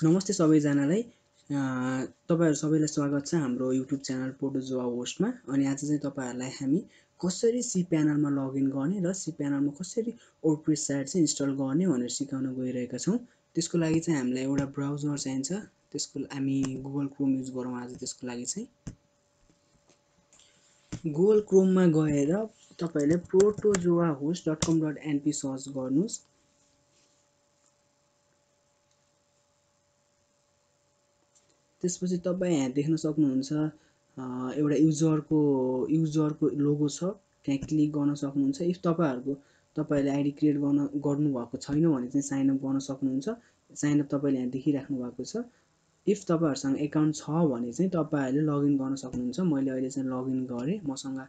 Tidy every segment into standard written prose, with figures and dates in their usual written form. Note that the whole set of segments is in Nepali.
नमस्ते सबैजनालाई तपाईहरु सबैलाई स्वागत छ हाम्रो YouTube च्यानल Protozoahost मा। अनि आज चाहिँ तपाईहरुलाई हामी कसरी cPanel मा लगइन गर्ने र cPanel मा कसरी WordPress साइट चाहिँ इन्स्टल गर्ने भनेर सिकाउन गइरहेका छौं। त्यसको लागि चाहिँ हामीलाई एउटा ब्राउजर चाहिन्छ। त्यसको हामी Google Chrome युज गरौँ आज त्यसको लागि चाहिँ। Google Chrome मा गएर तपाईले protozoahost.com.np सर्च गर्नुस्। त्यसपछि तपाई यहाँ देख्न सक्नुहुन्छ एउटा युजरको लोगो छ। त्यहाँ क्लिक गर्न सक्नुहुन्छ। इफ तपाईले आईडी क्रिएट गर्नु भएको छैन भने चाहिँ साइन अप गर्न सक्नुहुन्छ। साइन अप तपाईले यहाँ देखिराख्नु भएको छ। इफ तपाईहरुसँग अकाउन्ट छ भने चाहिँ तपाईहरुले लगइन गर्न सक्नुहुन्छ। मैले अहिले चाहिँ लगइन गरे। मसँग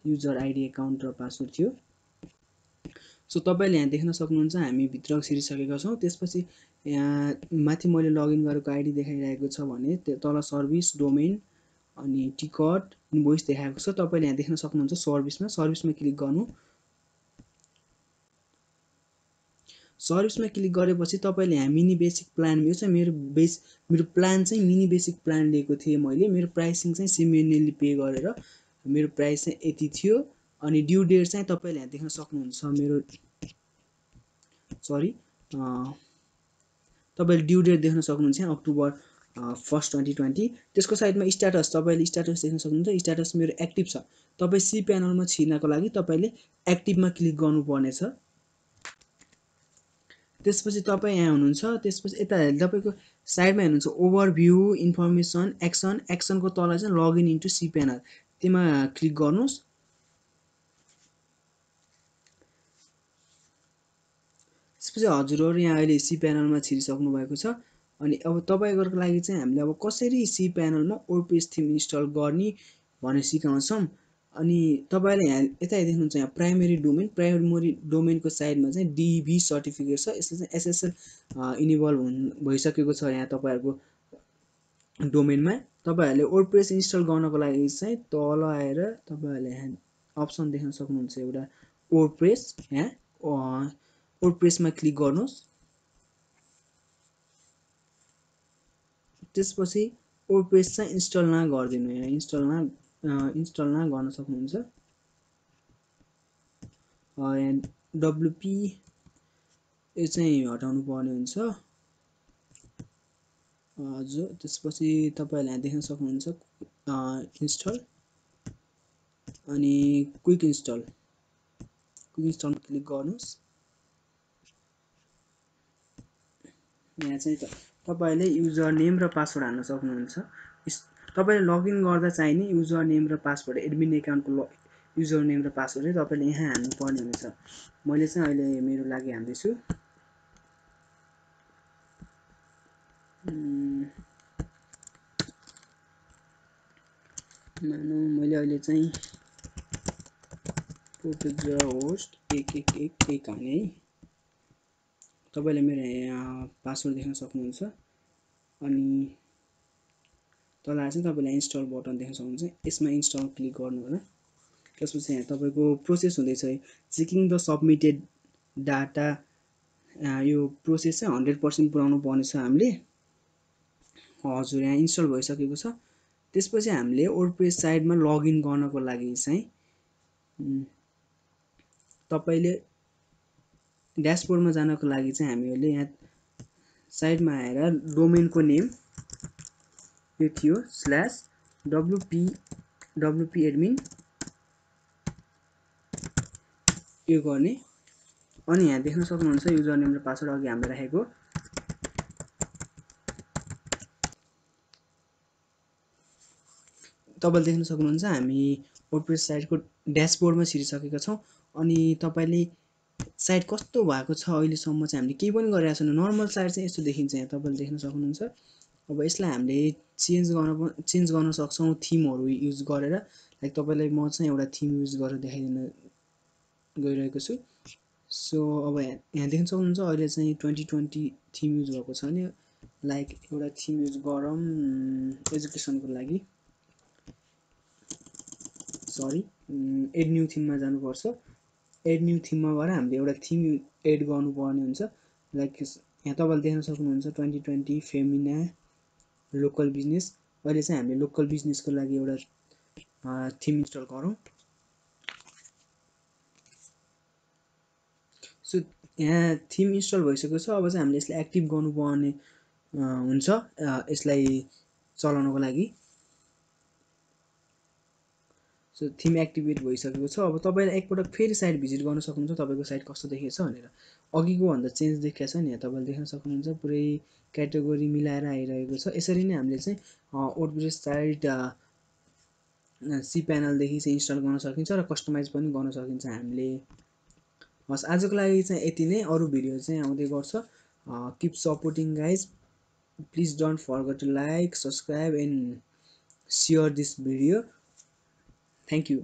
युजर आईडी अकाउन्ट र पासवर्ड थियो। सो तपाईले यहाँ देख्न सक्नुहुन्छ हामी भित्र छिरिसकेका छौं। त्यसपछि यहाँ माथि मैले लगइन गरेको आईडी देखाइरहेको छ भने तल सर्भिस डोमेन अनि टिकट इनभोइस देखाएको छ। तपाईले यहाँ देख्न सक्नुहुन्छ सर्भिसमा क्लिक गर्नु। सर्भिसमा क्लिक गरेपछि तपाईले यहाँ मिनी बेसिक प्लान यो चाहिँ मेरो प्लान चाहिँ मिनी बेसिक प्लान लिएको थिए मैले। मेरो प्राइसिङ चाहिँ सिमिनली पे गरेर मेरो प्राइस चाहिँ यति थियो। अनि ड्यू डेट चाहिँ तपाईले यहाँ देख्न सक्नुहुन्छ मेरो तपाईले ड्यू डेट देख्न सक्नुहुन्छ अक्टोबर 1 2020। त्यसको साइडमा स्ट्याटस तपाईले स्ट्याटस देख्न सक्नुहुन्छ। स्ट्याटस मेरो एक्टिभ छ। तपाई cPanel मा छिर्नको लागि तपाईले एक्टिभमा क्लिक गर्नुपर्ने छ। त्यसपछि तपाई यहाँ हुनुहुन्छ। त्यसपछि यता तपाईको साइडमा हेर्नुहुन्छ ओभरभ्यू इन्फर्मेसन एक्सनको तल चाहिँ लगइन इन्टु cPanel त्यसमा क्लिक गर्नुस्। त्यसपछि हजुरहरु यहाँ अहिले cPanel मा छिरिसक्नु भएको छ। अनि अब तपाईहरुको लागि चाहिँ हामीले अब कसरी cPanel मा WordPress थीम इन्स्टल गर्ने भनेर सिकाउँछौं। अनि तपाईले यहाँ यता देख्नुहुन्छ यहाँ प्राइमरी डोमेनको साइडमा चाहिँ DB सर्टिफिकेट छ। यसले चाहिँ SSL इनेबल भइसकेको छ यहाँ तपाईहरुको डोमेनमा। तपाईहरुले WordPress इन्स्टल गर्नको लागि चाहिँ तल आएर तपाईहरुले यहाँ अप्सन देख्न सक्नुहुन्छ एउटा WordPress। यहाँ WordPress मा क्लिक गर्नुस्। त्यसपछि WordPress चाहिँ इन्स्टल न गर्दिनु। यहाँ इन्स्टल न गर्न सक्नुहुन्छ। यहाँ WP यो चाहिँ हटाउनु पर्ने हुन्छ। हजुर त्यसपछि तपाईले यहाँ देख्न सक्नुहुन्छ इन्स्टल अनि क्विक इन्स्टलमा क्लिक गर्नुस्। यहाँ चाहिँ तपाईले युजर नेम र पासवर्ड हाल्न सक्नुहुन्छ। तपाईले लगइन गर्दा चाहिने युजर नेम र पासवर्ड एडमिन अकाउन्टको युजर नेम र पासवर्ड चाहिँ तपाईले यहाँ हाल्नु पर्ने हुन्छ। मैले चाहिँ अहिले मेरो लागि हाल्दै छु। मानौ मैले अहिले चाहिँ Protozoahost 111 हाले है। तपाईले मेरो यहाँ पासवर्ड देख्न सक्नुहुन्छ। अनि तल चाहिँ तपाईले इन्स्टल बटन देख्न सक्नुहुन्छ। यसमा इन्स्टल क्लिक गर्नु होला। त्यसपछि यहाँ तपाईको प्रोसेस हुँदैछ चेकिङ द सबमिटेड डाटा। यो प्रोसेस चाहिँ 100% पुराउनु पर्ने छ हामीले। हजुर यहाँ इन्स्टल भइसकेको छ। त्यसपछि हामीले WordPress साइटमा लगइन गर्नको लागि चाहिँ तपाईले ड्याशबोर्डमा जानको लागि चाहिँ हामीले यहाँ साइडमा आएर डोमेनको नेम यो थियो /wp admin यो गर्ने। अनि यहाँ देख्न सक्नुहुन्छ युजर नेम र पासवर्ड अघि हामीले राखेको। तपाईले देख्न सक्नुहुन्छ हामी WordPress साइटको ड्याशबोर्डमा छिरिसकेका छौं। अनि तपाईले साइट कस्तो भएको छ अहिलेसम्म चाहिँ हामीले केही पनि गरिरहेको छैन। नर्मल साइट चाहिँ यस्तो देखिन्छ। यहाँ तपाईले देख्न सक्नुहुन्छ। अब यसलाई हामीले चेन्ज गर्न सक्छौं थीमहरु युज गरेर। लाइक तपाईलाई म चाहिँ एउटा थीम युज गरेर देखाइदिन गइरहेको छु। सो अब यहाँ देख्न सक्नुहुन्छ अहिले चाहिँ 2020 थीम युज भएको छ भने लाइक एउटा थीम युज गरौँ एजुकेसनको लागि। एड न्यू थीममा जानुपर्छ। एड न्यू थीममा गएर हामीले एउटा थीम एड गर्नुपर्ने हुन्छ। लाइक यहाँ तपाईँले देख्न सक्नुहुन्छ 2020 फेमिना लोकल बिजनेस। अहिले चाहिँ हामीले लोकल बिजनेसको लागि एउटा थिम इन्स्टल गरौँ। सो यहाँ थिम इन्स्टल भइसकेको छ। अब चाहिँ हामीले यसलाई एक्टिभ गर्नुपर्ने हुन्छ यसलाई चलाउनको लागि। सो थिम एक्टिभेट भइसकेको छ। अब तपाईँले एकपटक फेरि साइट भिजिट गर्न सक्नुहुन्छ तपाईँको साइट कस्तो देखेको छ भनेर। अघिको भन्दा चेन्ज देखेको छ नि, यहाँ तपाईँले देख्न सक्नुहुन्छ पुरै क्याटेगोरी मिलाएर आइरहेको छ। यसरी नै हामीले चाहिँ वर्डप्रेस साइट cPanelदेखि चाहिँ इन्स्टल गर्न सकिन्छ र कस्टमाइज पनि गर्न सकिन्छ हामीले। हस्, आजको लागि चाहिँ यति नै। अरू भिडियो चाहिँ आउँदै गर्छ। Keep supporting guys, please don't forget to like, subscribe and share this video. Thank you.